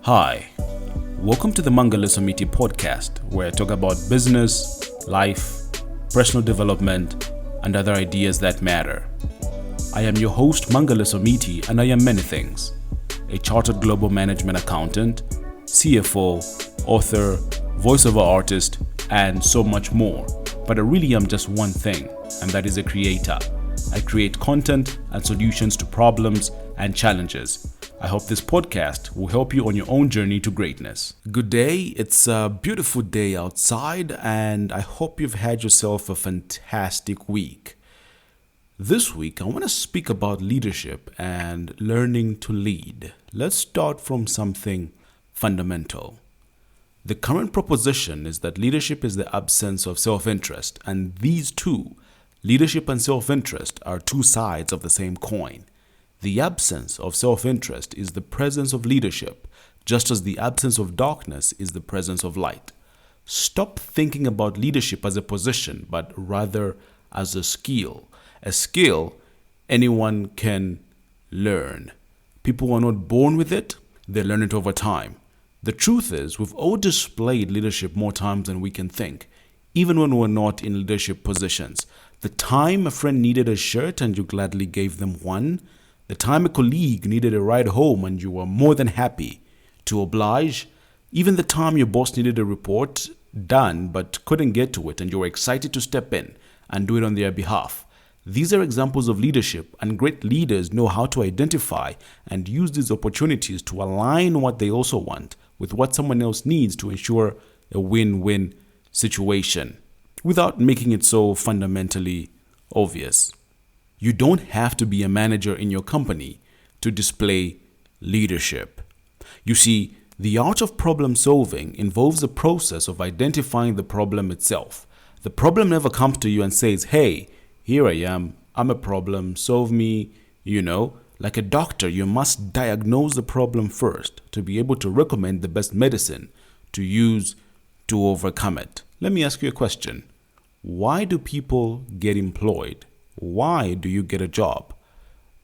Hi, welcome to the Mangala Samiti podcast, where I talk about business, life, personal development, and other ideas that matter. I am your host, Mangala Samiti, and I am many things: a chartered global management accountant, CFO, author, voiceover artist, and so much more. But I really am just one thing, and that is a creator. I create content and solutions to problems and challenges. I hope this podcast will help you on your own journey to greatness. Good day. It's a beautiful day outside, and I hope you've had yourself a fantastic week. This week, I want to speak about leadership and learning to lead. Let's start from something fundamental. The current proposition is that leadership is the absence of self-interest, and these two, leadership and self-interest, are two sides of the same coin. The absence of self-interest is the presence of leadership, just as the absence of darkness is the presence of light. Stop thinking about leadership as a position, but rather as a skill. A skill anyone can learn. People are not born with it, they learn it over time. The truth is, we've all displayed leadership more times than we can think, even when we're not in leadership positions. The time a friend needed a shirt and you gladly gave them one. The time a colleague needed a ride home and you were more than happy to oblige. Even the time your boss needed a report done but couldn't get to it and you were excited to step in and do it on their behalf. These are examples of leadership, and great leaders know how to identify and use these opportunities to align what they also want with what someone else needs to ensure a win-win situation without making it so fundamentally obvious. You don't have to be a manager in your company to display leadership. You see, the art of problem solving involves the process of identifying the problem itself. The problem never comes to you and says, "Hey, here I am, I'm a problem, solve me." Like a doctor, you must diagnose the problem first to be able to recommend the best medicine to use to overcome it. Let me ask you a question. Why do people get employed? Why do you get a job?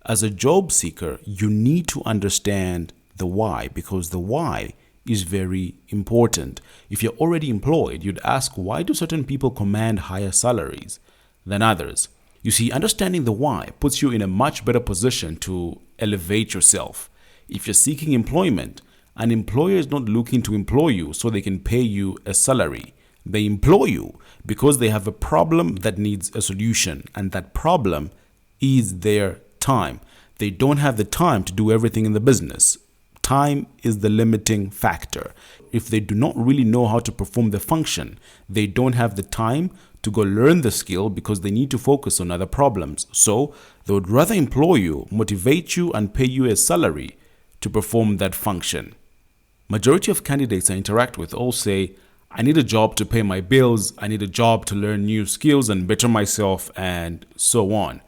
As a job seeker, you need to understand the why, because the why is very important. If you're already employed, you'd ask, why do certain people command higher salaries than others? You see, understanding the why puts you in a much better position to elevate yourself. If you're seeking employment, an employer is not looking to employ you so they can pay you a salary. They employ you because they have a problem that needs a solution, and that problem is their time. They don't have the time to do everything in the business. Time is the limiting factor. If they do not really know how to perform the function, they don't have the time to go learn the skill because they need to focus on other problems. So they would rather employ you, motivate you, and pay you a salary to perform that function. Majority of candidates I interact with all say, I need a job to pay my bills, I need a job to learn new skills and better myself, and so on.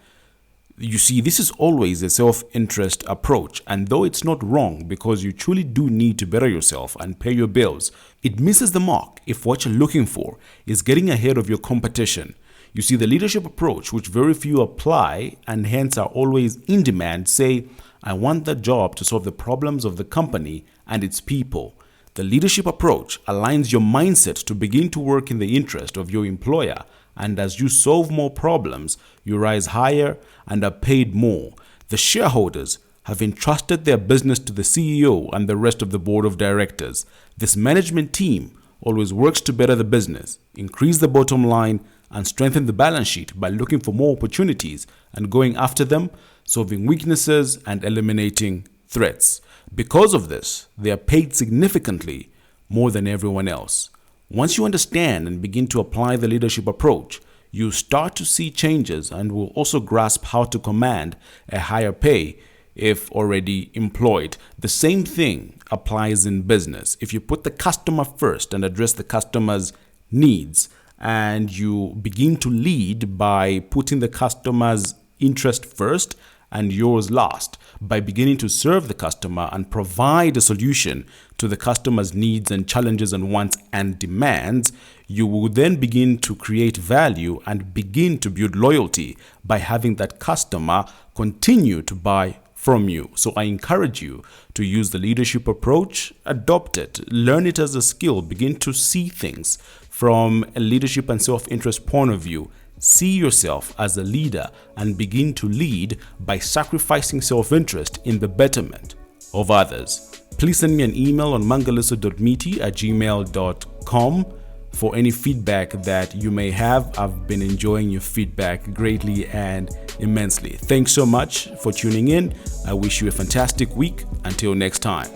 You see, this is always a self-interest approach, and though it's not wrong because you truly do need to better yourself and pay your bills, it misses the mark if what you're looking for is getting ahead of your competition. You see, the leadership approach, which very few apply and hence are always in demand, say, I want that job to solve the problems of the company and its people. The leadership approach aligns your mindset to begin to work in the interest of your employer, and as you solve more problems, you rise higher and are paid more. The shareholders have entrusted their business to the CEO and the rest of the board of directors. This management team always works to better the business, increase the bottom line, and strengthen the balance sheet by looking for more opportunities and going after them, solving weaknesses and eliminating threats. Because of this, they are paid significantly more than everyone else. Once you understand and begin to apply the leadership approach, you start to see changes and will also grasp how to command a higher pay if already employed. The same thing applies in business. If you put the customer first and address the customer's needs, and you begin to lead by putting the customer's interest first and yours last, by beginning to serve the customer and provide a solution to the customer's needs and challenges and wants and demands, you will then begin to create value and begin to build loyalty by having that customer continue to buy from you. So I encourage you to use the leadership approach, adopt it, learn it as a skill, begin to see things from a leadership and self-interest point of view. See yourself as a leader and begin to lead by sacrificing self-interest in the betterment of others. Please send me an email on mangaliso.meety@gmail.com for any feedback that you may have. I've been enjoying your feedback greatly and immensely. Thanks so much for tuning in. I wish you a fantastic week. Until next time.